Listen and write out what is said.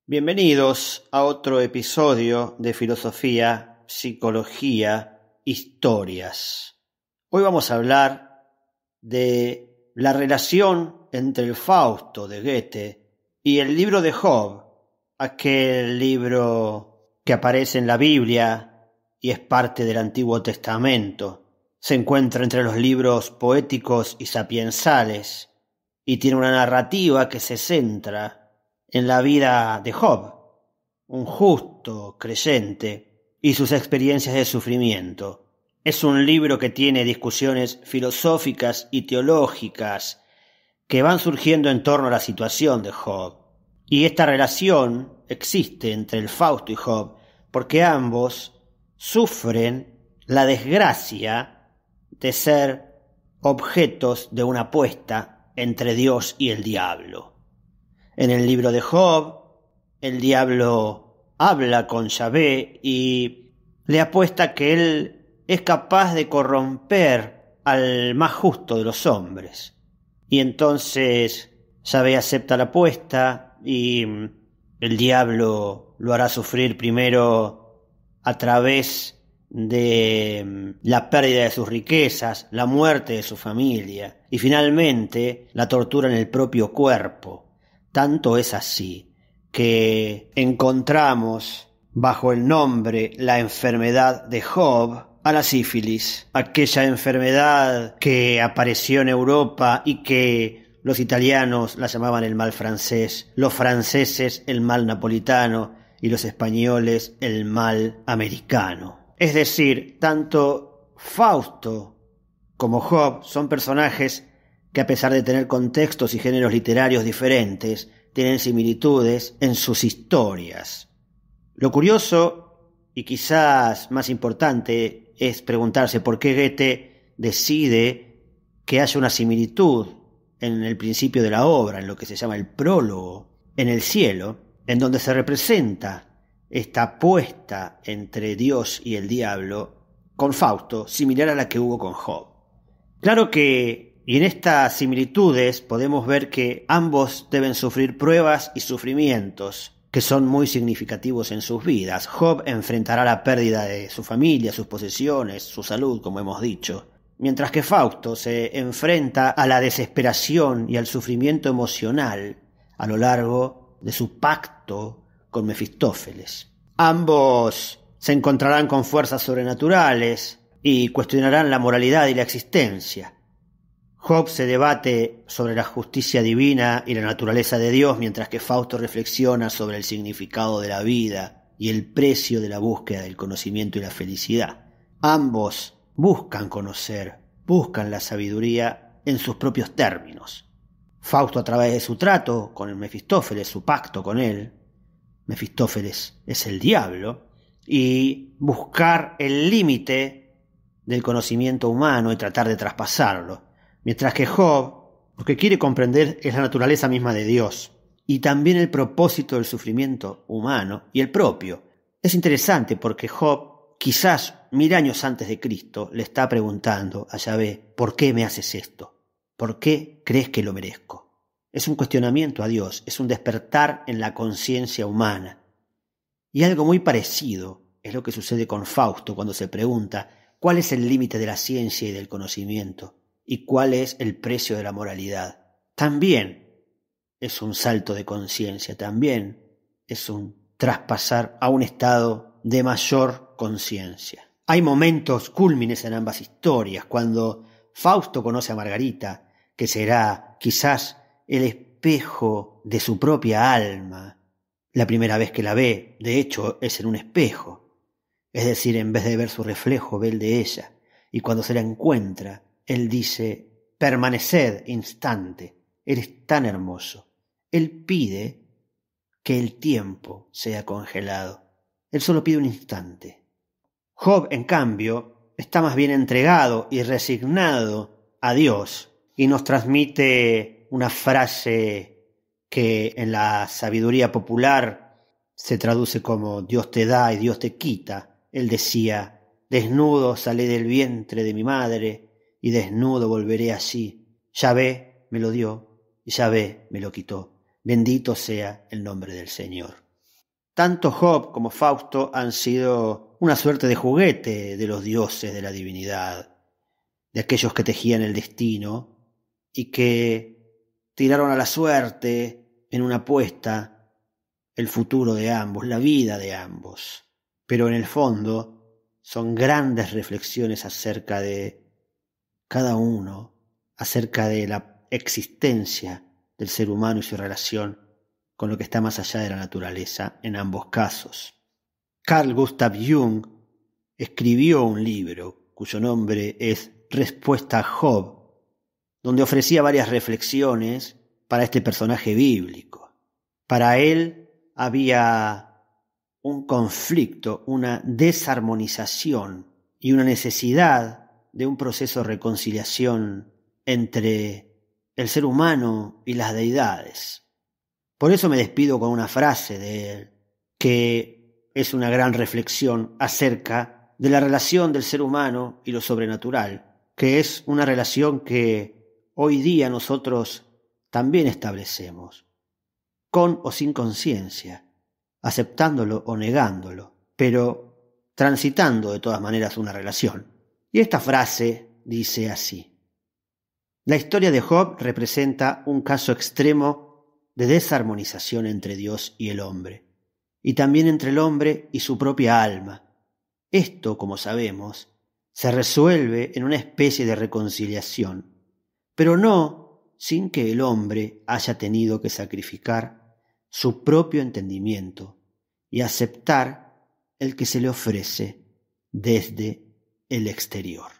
Bienvenidos a otro episodio de Filosofía, Psicología, Historias. Hoy vamos a hablar de la relación entre el Fausto de Goethe y el libro de Job, aquel libro que aparece en la Biblia y es parte del Antiguo Testamento. Se encuentra entre los libros poéticos y sapiensales y tiene una narrativa que se centra en la vida de Job, un justo creyente, y sus experiencias de sufrimiento. Es un libro que tiene discusiones filosóficas y teológicas que van surgiendo en torno a la situación de Job. Y esta relación existe entre el Fausto y Job porque ambos sufren la desgracia de ser objetos de una apuesta entre Dios y el diablo. En el libro de Job, el diablo habla con Yahvé y le apuesta que él es capaz de corromper al más justo de los hombres. Y entonces Yahvé acepta la apuesta y el diablo lo hará sufrir primero a través de la pérdida de sus riquezas, la muerte de su familia y finalmente la tortura en el propio cuerpo. Tanto es así que encontramos bajo el nombre la enfermedad de Job a la sífilis, aquella enfermedad que apareció en Europa y que los italianos la llamaban el mal francés, los franceses el mal napolitano y los españoles el mal americano. Es decir, tanto Fausto como Job son personajes que a pesar de tener contextos y géneros literarios diferentes, tienen similitudes en sus historias. Lo curioso, y quizás más importante, es preguntarse por qué Goethe decide que haya una similitud en el principio de la obra, en lo que se llama el prólogo, en el cielo, en donde se representa esta apuesta entre Dios y el diablo con Fausto, similar a la que hubo con Job. Claro que, y en estas similitudes podemos ver que ambos deben sufrir pruebas y sufrimientos que son muy significativos en sus vidas. Job enfrentará la pérdida de su familia, sus posesiones, su salud, como hemos dicho, mientras que Fausto se enfrenta a la desesperación y al sufrimiento emocional a lo largo de su pacto con Mefistófeles. Ambos se encontrarán con fuerzas sobrenaturales y cuestionarán la moralidad y la existencia. Job se debate sobre la justicia divina y la naturaleza de Dios, mientras que Fausto reflexiona sobre el significado de la vida y el precio de la búsqueda del conocimiento y la felicidad. Ambos buscan conocer, buscan la sabiduría en sus propios términos. Fausto a través de su trato con el Mefistófeles, su pacto con él, Mefistófeles es el diablo, y buscar el límite del conocimiento humano y tratar de traspasarlo, mientras que Job lo que quiere comprender es la naturaleza misma de Dios y también el propósito del sufrimiento humano y el propio. Es interesante porque Job, quizás 1000 años antes de Cristo, le está preguntando a Yahvé: ¿por qué me haces esto? ¿Por qué crees que lo merezco? Es un cuestionamiento a Dios, es un despertar en la conciencia humana. Y algo muy parecido es lo que sucede con Fausto cuando se pregunta cuál es el límite de la ciencia y del conocimiento y cuál es el precio de la moralidad. También es un salto de conciencia, también es un traspasar a un estado de mayor conciencia. Hay momentos cúlmines en ambas historias, cuando Fausto conoce a Margarita, que será quizás el espejo de su propia alma. La primera vez que la ve, de hecho, es en un espejo. Es decir, en vez de ver su reflejo, ve el de ella. Y cuando se la encuentra, él dice: permaneced instante, eres tan hermoso. Él pide que el tiempo sea congelado. Él solo pide un instante. Job, en cambio, está más bien entregado y resignado a Dios y nos transmite una frase que en la sabiduría popular se traduce como Dios te da y Dios te quita. Él decía: desnudo salí del vientre de mi madre y desnudo volveré allí. Yahvé me lo dio y Yahvé me lo quitó. Bendito sea el nombre del Señor. Tanto Job como Fausto han sido una suerte de juguete de los dioses de la divinidad, de aquellos que tejían el destino y que tiraron a la suerte en una apuesta el futuro de ambos, la vida de ambos. Pero en el fondo son grandes reflexiones acerca de cada uno, acerca de la existencia del ser humano y su relación con lo que está más allá de la naturaleza en ambos casos. Carl Gustav Jung escribió un libro cuyo nombre es Respuesta a Job, donde ofrecía varias reflexiones para este personaje bíblico. Para él había un conflicto, una desarmonización y una necesidad de un proceso de reconciliación entre el ser humano y las deidades. Por eso me despido con una frase de él, que es una gran reflexión acerca de la relación del ser humano y lo sobrenatural, que es una relación que hoy día nosotros también establecemos, con o sin conciencia, aceptándolo o negándolo, pero transitando de todas maneras una relación. Y esta frase dice así: la historia de Job representa un caso extremo de desarmonización entre Dios y el hombre, y también entre el hombre y su propia alma. Esto, como sabemos, se resuelve en una especie de reconciliación, pero no sin que el hombre haya tenido que sacrificar su propio entendimiento y aceptar el que se le ofrece desde el exterior.